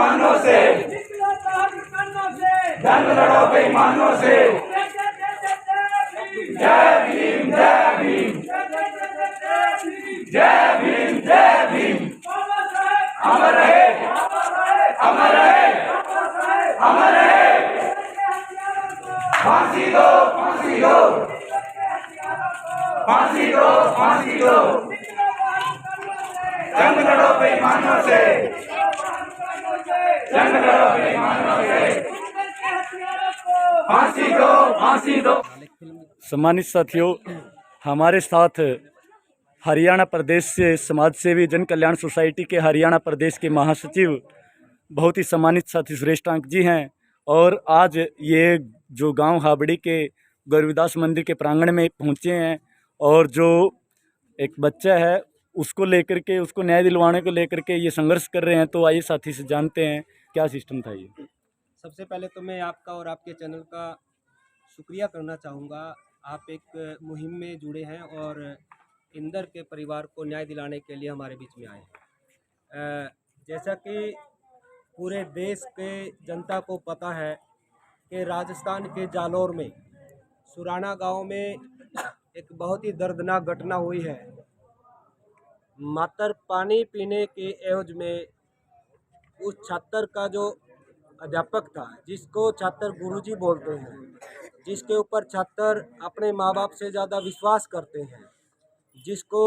बेईमानों से, जंग लड़ो बेईमानों से। जय भीम जय भीम जय भीम जय भीम। अमर रहे अमर रहे अमर रहे। फांसी दो फांसी दो फांसी दो फांसी दो। जंग लड़ो बेईमानों से, जंग लड़ो बेईमानों से। फांसी दो फांसी दो। सम्मानित साथियों, हमारे साथ हरियाणा प्रदेश से समाज सेवी जन कल्याण सोसाइटी के हरियाणा प्रदेश के महासचिव बहुत ही सम्मानित साथी सुरेश टांक जी हैं। और आज ये जो गांव हाबड़ी के गौरविदास मंदिर के प्रांगण में पहुंचे हैं और जो एक बच्चा है उसको लेकर के, उसको न्याय दिलवाने को लेकर के ये संघर्ष कर रहे हैं। तो आइए साथी से जानते हैं क्या सिस्टम था ये। सबसे पहले तो मैं आपका और आपके चैनल का शुक्रिया करना चाहूँगा। आप एक मुहिम में जुड़े हैं और इंदर के परिवार को न्याय दिलाने के लिए हमारे बीच में आए हैं। जैसा कि पूरे देश के जनता को पता है कि राजस्थान के जालौर में सुराना गांव में एक बहुत ही दर्दनाक घटना हुई है। मात्र पानी पीने के एवज में उस छात्र का जो अध्यापक था, जिसको छात्र गुरुजी बोलते हैं, जिसके ऊपर छात्र अपने माँ बाप से ज़्यादा विश्वास करते हैं, जिसको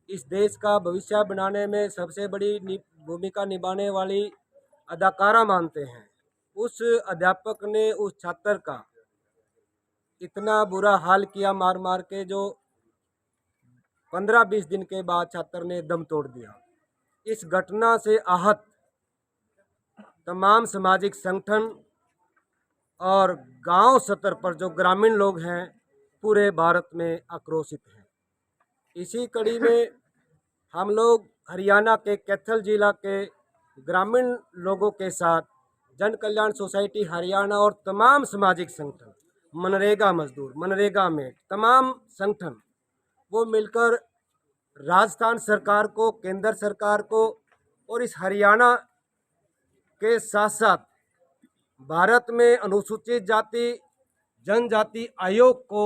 इस देश का भविष्य बनाने में सबसे बड़ी भूमिका निभाने वाली अदाकारा मानते हैं, उस अध्यापक ने उस छात्र का इतना बुरा हाल किया मार मार के, जो 15-20 दिन के बाद छात्र ने दम तोड़ दिया। इस घटना से आहत तमाम सामाजिक संगठन और गांव स्तर पर जो ग्रामीण लोग हैं पूरे भारत में आक्रोशित हैं। इसी कड़ी में हम लोग हरियाणा के कैथल जिला के ग्रामीण लोगों के साथ जन कल्याण सोसाइटी हरियाणा और तमाम सामाजिक संगठन, मनरेगा मजदूर, मनरेगा में तमाम संगठन, वो मिलकर राजस्थान सरकार को, केंद्र सरकार को और इस हरियाणा के साथ साथ भारत में अनुसूचित जाति जनजाति आयोग को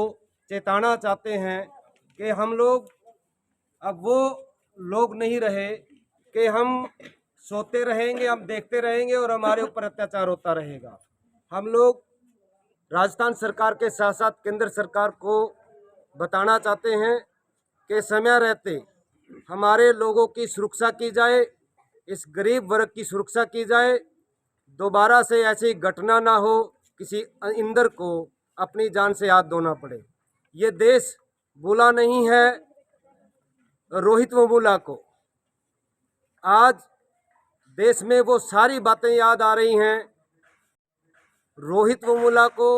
चेताना चाहते हैं कि हम लोग अब वो लोग नहीं रहे कि हम सोते रहेंगे, हम देखते रहेंगे और हमारे ऊपर अत्याचार होता रहेगा। हम लोग राजस्थान सरकार के साथ साथ केंद्र सरकार को बताना चाहते हैं कि समय रहते हमारे लोगों की सुरक्षा की जाए, इस गरीब वर्ग की सुरक्षा की जाए। दोबारा से ऐसी घटना ना हो, किसी इंदर को अपनी जान से हाथ धोना पड़े। ये देश भूला नहीं है रोहित वेमुला को। आज देश में वो सारी बातें याद आ रही हैं। रोहित वेमुला को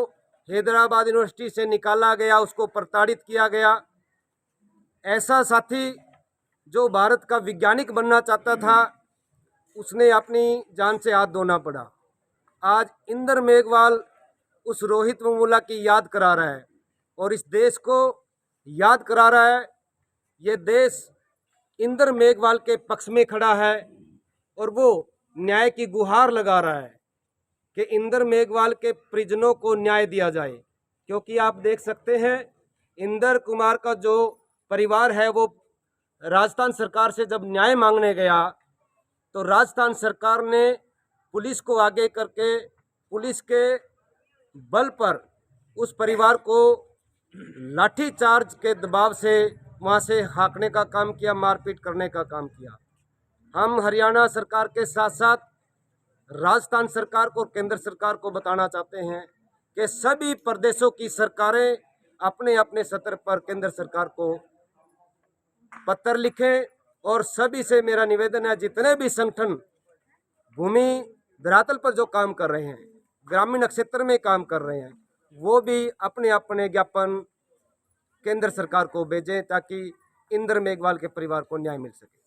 हैदराबाद यूनिवर्सिटी से निकाला गया, उसको प्रताड़ित किया गया। ऐसा साथी जो भारत का वैज्ञानिक बनना चाहता था, उसने अपनी जान से हाथ धोना पड़ा। आज इंदर मेघवाल उस रोहित वेमुला की याद करा रहा है और इस देश को याद करा रहा है। ये देश इंदर मेघवाल के पक्ष में खड़ा है और वो न्याय की गुहार लगा रहा है कि इंदर मेघवाल के परिजनों को न्याय दिया जाए। क्योंकि आप देख सकते हैं, इंदर कुमार का जो परिवार है वो राजस्थान सरकार से जब न्याय मांगने गया तो राजस्थान सरकार ने पुलिस को आगे करके पुलिस के बल पर उस परिवार को लाठी चार्ज के दबाव से वहाँ से हाँकने का काम किया, मारपीट करने का काम किया। हम हरियाणा सरकार के साथ साथ राजस्थान सरकार को, केंद्र सरकार को बताना चाहते हैं कि सभी प्रदेशों की सरकारें अपने अपने स्तर पर केंद्र सरकार को पत्र लिखें। और सभी से मेरा निवेदन है, जितने भी संगठन भूमि धरातल पर जो काम कर रहे हैं, ग्रामीण क्षेत्र में काम कर रहे हैं, वो भी अपने अपने ज्ञापन केंद्र सरकार को भेजें ताकि इंदर मेघवाल के परिवार को न्याय मिल सके।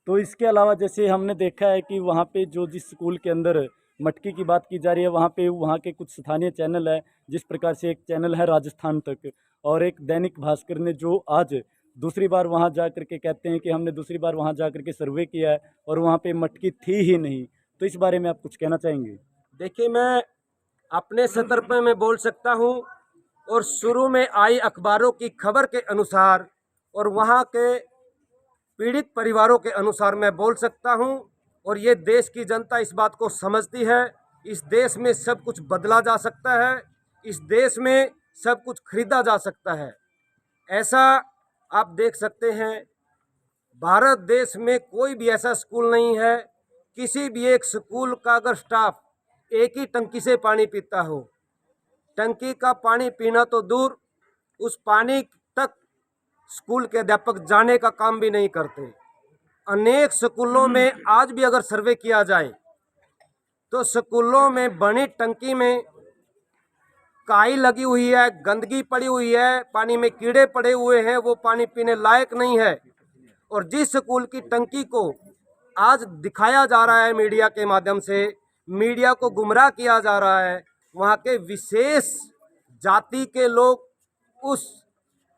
तो इसके अलावा जैसे हमने देखा है कि वहाँ पे जो जिस स्कूल के अंदर मटकी की बात की जा रही है, वहाँ पे वहाँ के कुछ स्थानीय चैनल है, जिस प्रकार से एक चैनल है राजस्थान तक और एक दैनिक भास्कर ने, जो आज दूसरी बार वहाँ जा कर के कहते हैं कि हमने दूसरी बार वहाँ जा कर के सर्वे किया है और वहाँ पे मटकी थी ही नहीं। तो इस बारे में आप कुछ कहना चाहेंगे? देखिए, मैं अपने सतर पे मैं बोल सकता हूँ, और शुरू में आई अखबारों की खबर के अनुसार और वहाँ के पीड़ित परिवारों के अनुसार मैं बोल सकता हूँ, और ये देश की जनता इस बात को समझती है। इस देश में सब कुछ बदला जा सकता है, इस देश में सब कुछ खरीदा जा सकता है। ऐसा आप देख सकते हैं, भारत देश में कोई भी ऐसा स्कूल नहीं है, किसी भी एक स्कूल का अगर स्टाफ एक ही टंकी से पानी पीता हो, टंकी का पानी पीना तो दूर, उस पानी तक स्कूल के अध्यापक जाने का काम भी नहीं करते। अनेक स्कूलों में आज भी अगर सर्वे किया जाए तो स्कूलों में बनी टंकी में काई लगी हुई है, गंदगी पड़ी हुई है, पानी में कीड़े पड़े हुए हैं, वो पानी पीने लायक नहीं है। और जिस स्कूल की टंकी को आज दिखाया जा रहा है मीडिया के माध्यम से, मीडिया को गुमराह किया जा रहा है, वहाँ के विशेष जाति के लोग उस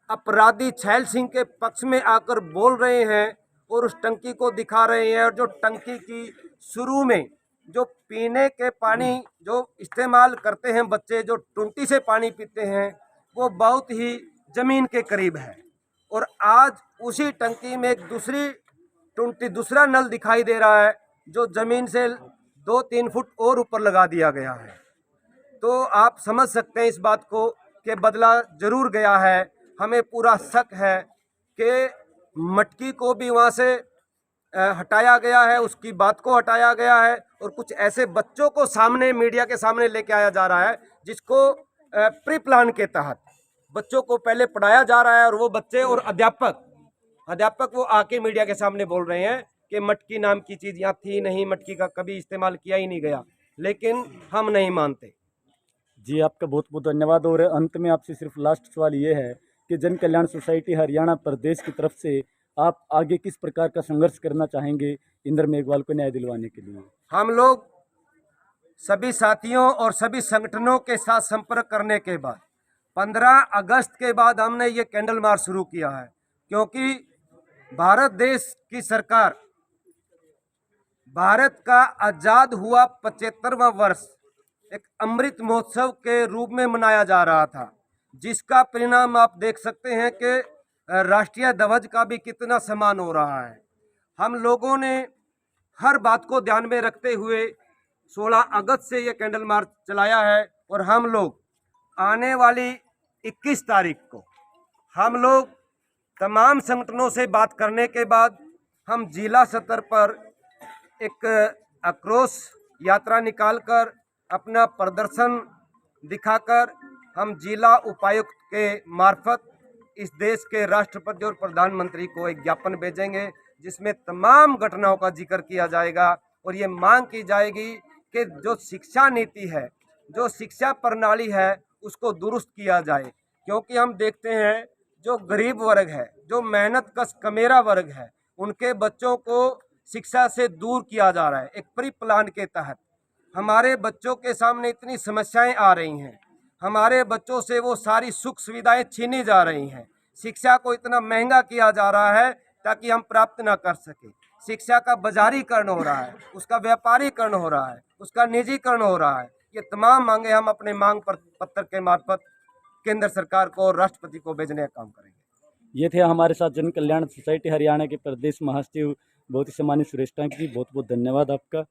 अपराधी छैल सिंह के पक्ष में आकर बोल रहे हैं और उस टंकी को दिखा रहे हैं। और जो टंकी की शुरू में जो पीने के पानी जो इस्तेमाल करते हैं बच्चे, जो टुंटी से पानी पीते हैं, वो बहुत ही ज़मीन के करीब है। और आज उसी टंकी में एक दूसरा नल दिखाई दे रहा है जो ज़मीन से 2-3 फुट और ऊपर लगा दिया गया है। तो आप समझ सकते हैं इस बात को कि बदला ज़रूर गया है। हमें पूरा शक है कि मटकी को भी वहाँ से हटाया गया है, उसकी बात को हटाया गया है, और कुछ ऐसे बच्चों को सामने मीडिया के सामने लेके आया जा रहा है जिसको प्री प्लान के तहत बच्चों को पहले पढ़ाया जा रहा है। और वो बच्चे और अध्यापक वो आके मीडिया के सामने बोल रहे हैं कि मटकी नाम की चीज़ यहाँ थी नहीं, मटकी का कभी इस्तेमाल किया ही नहीं गया, लेकिन हम नहीं मानते। जी, आपका बहुत बहुत धन्यवाद। और अंत में आपसे सिर्फ लास्ट सवाल ये है कि जन कल्याण सोसाइटी हरियाणा प्रदेश की तरफ से आप आगे किस प्रकार का संघर्ष करना चाहेंगे इंद्र मेघवाल को न्याय दिलवाने के लिए? हम लोग सभी साथियों और सभी संगठनों के साथ संपर्क करने के बाद 15 अगस्त के बाद हमने ये कैंडल मार्च शुरू किया है, क्योंकि भारत देश की सरकार, भारत का आज़ाद हुआ 75वां वर्ष एक अमृत महोत्सव के रूप में मनाया जा रहा था, जिसका परिणाम आप देख सकते हैं कि राष्ट्रीय ध्वज का भी कितना सम्मान हो रहा है। हम लोगों ने हर बात को ध्यान में रखते हुए 16 अगस्त से ये कैंडल मार्च चलाया है, और हम लोग आने वाली 21 तारीख को हम लोग तमाम संगठनों से बात करने के बाद हम जिला स्तर पर एक आक्रोश यात्रा निकालकर अपना प्रदर्शन दिखाकर हम जिला उपायुक्त के मार्फत इस देश के राष्ट्रपति और प्रधानमंत्री को एक ज्ञापन भेजेंगे, जिसमें तमाम घटनाओं का जिक्र किया जाएगा और ये मांग की जाएगी कि जो शिक्षा नीति है, जो शिक्षा प्रणाली है, उसको दुरुस्त किया जाए। क्योंकि हम देखते हैं जो गरीब वर्ग है, जो मेहनत कश कमेरा वर्ग है, उनके बच्चों को शिक्षा से दूर किया जा रहा है। एक प्री प्लान के तहत हमारे बच्चों के सामने इतनी समस्याएं आ रही हैं, हमारे बच्चों से वो सारी सुख सुविधाएं छीनी जा रही हैं। शिक्षा को इतना महंगा किया जा रहा है ताकि हम प्राप्त ना कर सके। शिक्षा का बाजारीकरण हो रहा है, उसका व्यापारीकरण हो रहा है, उसका निजीकरण हो रहा है। ये तमाम मांगे हम अपने मांग पत्र के मार्फत केंद्र सरकार को और राष्ट्रपति को भेजने का काम करेंगे। ये थे हमारे साथ जन कल्याण सोसाइटी हरियाणा के प्रदेश महासचिव बहुत ही सम्मानित सुरेश टांकी जी। बहुत बहुत धन्यवाद आपका।